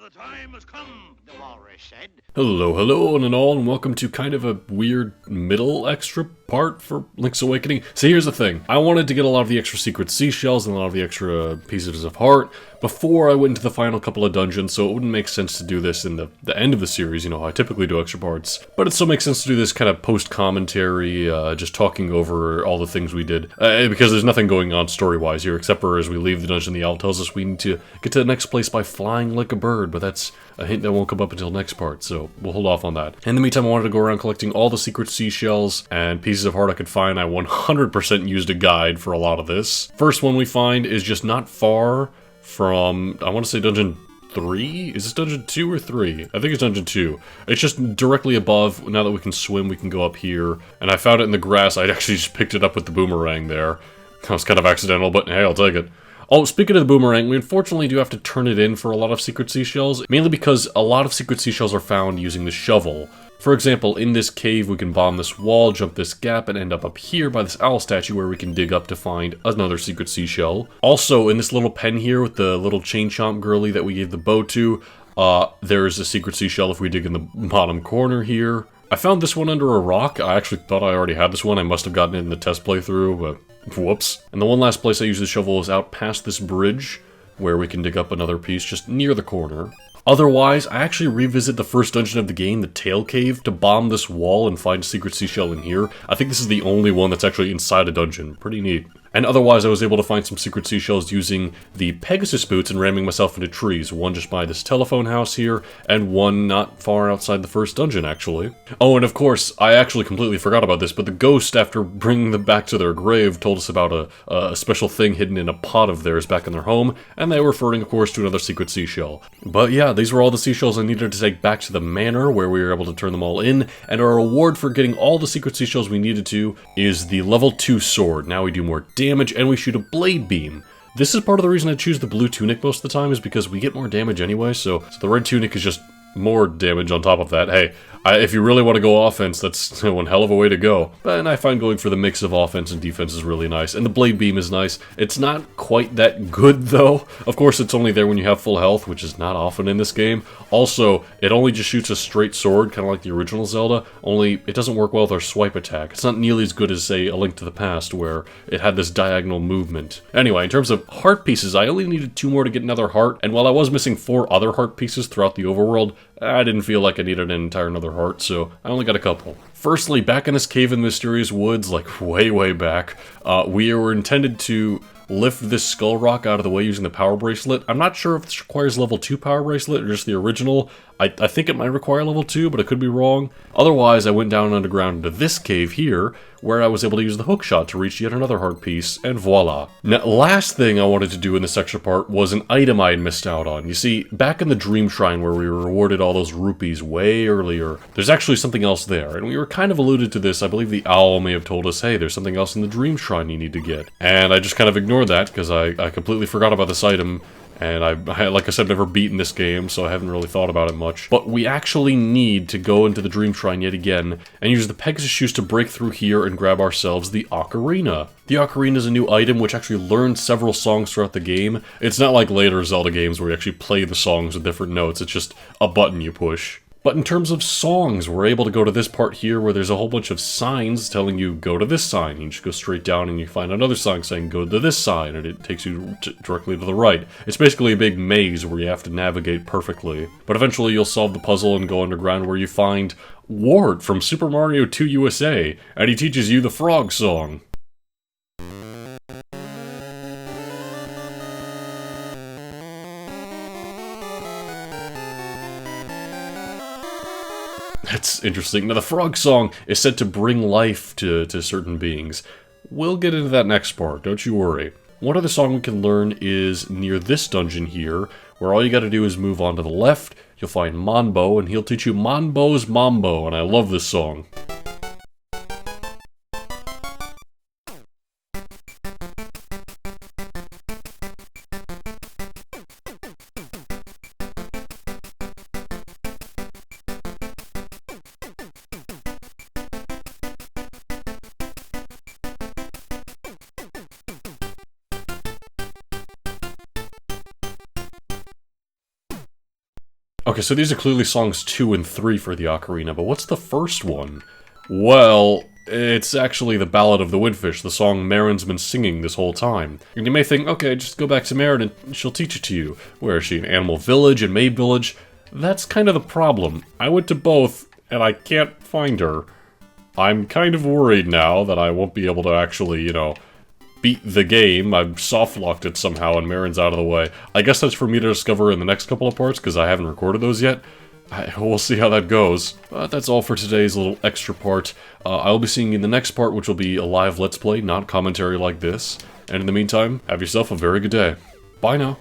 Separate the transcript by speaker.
Speaker 1: the time has come, the walrus said.
Speaker 2: Hello, and welcome to kind of a weird middle extra part for Link's Awakening. So here's the thing, I wanted to get a lot of the extra secret seashells and a lot of the extra pieces of heart before I went into the final couple of dungeons, so it wouldn't make sense to do this in the end of the series, you know, I typically do extra parts. But it still makes sense to do this kind of post-commentary, just talking over all the things we did. Because there's nothing going on story-wise here, except for as we leave the dungeon, the owl tells us we need to get to the next place by flying like a bird, but that's a hint that won't come up until next part, so we'll hold off on that. In the meantime, I wanted to go around collecting all the secret seashells and pieces of heart I could find. I 100% used a guide for a lot of this. First one we find is just not far from, I want to say dungeon 3? Is this dungeon 2 or 3? I think it's dungeon 2. It's just directly above. Now that we can swim, we can go up here. And I found it in the grass. I actually just picked it up with the boomerang there. That was kind of accidental, but hey, I'll take it. Oh, speaking of the boomerang, we unfortunately do have to turn it in for a lot of secret seashells, mainly because a lot of secret seashells are found using the shovel. For example, in this cave we can bomb this wall, jump this gap, and end up here by this owl statue where we can dig up to find another secret seashell. Also, in this little pen here with the little chain chomp girly that we gave the bow to, there is a secret seashell if we dig in the bottom corner here. I found this one under a rock. I actually thought I already had this one. I must have gotten it in the test playthrough, but whoops. And the one last place I use the shovel is out past this bridge, where we can dig up another piece just near the corner. Otherwise, I actually revisit the first dungeon of the game, the Tail Cave, to bomb this wall and find a secret seashell in here. I think this is the only one that's actually inside a dungeon. Pretty neat. And otherwise, I was able to find some secret seashells using the Pegasus boots and ramming myself into trees. One just by this telephone house here, and one not far outside the first dungeon, actually. Oh, and of course, I actually completely forgot about this, but the ghost, after bringing them back to their grave, told us about a special thing hidden in a pot of theirs back in their home, and they were referring, of course, to another secret seashell. But yeah, these were all the seashells I needed to take back to the Manor, where we were able to turn them all in, and our reward for getting all the secret seashells we needed to is the level 2 sword. Now we do more damage, and we shoot a blade beam. This is part of the reason I choose the blue tunic most of the time, is because we get more damage anyway, so the red tunic is just more damage on top of that. Hey, if you really want to go offense, that's one hell of a way to go. But I find going for the mix of offense and defense is really nice, and the blade beam is nice. It's not quite that good, though. Of course, it's only there when you have full health, which is not often in this game. Also, it only just shoots a straight sword, kind of like the original Zelda, only it doesn't work well with our swipe attack. It's not nearly as good as, say, A Link to the Past, where it had this diagonal movement. Anyway, in terms of heart pieces, I only needed 2 more to get another heart, and while I was missing 4 other heart pieces throughout the overworld, I didn't feel like I needed an entire another heart, so I only got a couple. Firstly, back in this cave in the mysterious woods, like way back, we were intended to lift this skull rock out of the way using the power bracelet. I'm not sure if this requires level 2 power bracelet or just the original. I think it might require level 2, but I could be wrong. Otherwise, I went down underground into this cave here, where I was able to use the hookshot to reach yet another heart piece, and voila. Now, last thing I wanted to do in this extra part was an item I had missed out on. You see, back in the Dream Shrine where we were rewarded all those rupees way earlier, there's actually something else there, and we were kind of alluded to this. I believe the owl may have told us, hey, there's something else in the Dream Shrine you need to get. And I just kind of ignored that, because I completely forgot about this item. And I, like I said, never beaten this game, so I haven't really thought about it much. But we actually need to go into the Dream Shrine yet again, and use the Pegasus shoes to break through here and grab ourselves the Ocarina. The Ocarina is a new item which actually learns several songs throughout the game. It's not like later Zelda games where you actually play the songs with different notes, it's just a button you push. But in terms of songs, we're able to go to this part here where there's a whole bunch of signs telling you, go to this sign. You just go straight down and you find another sign saying, go to this sign, and it takes you directly to the right. It's basically a big maze where you have to navigate perfectly. But eventually you'll solve the puzzle and go underground where you find Wart from Super Mario 2 USA, and he teaches you the frog song. That's interesting. Now, the frog song is said to bring life to certain beings. We'll get into that next part, don't you worry. One other song we can learn is near this dungeon here, where all you gotta do is move on to the left, you'll find Monbo, and he'll teach you Monbo's Mambo, and I love this song. Okay, so these are clearly songs 2 and 3 for the ocarina, but what's the first one? Well, it's actually the Ballad of the Windfish, the song Marin's been singing this whole time. And you may think, okay, just go back to Marin and she'll teach it to you. Where is she, in Animal Village and Maid Village? That's kind of the problem. I went to both, and I can't find her. I'm kind of worried now that I won't be able to actually, you know, beat the game. I've soft-locked it somehow and Marin's out of the way. I guess that's for me to discover in the next couple of parts, because I haven't recorded those yet. We'll see how that goes. But that's all for today's little extra part. I'll be seeing you in the next part, which will be a live Let's Play, not commentary like this. And in the meantime, have yourself a very good day. Bye now.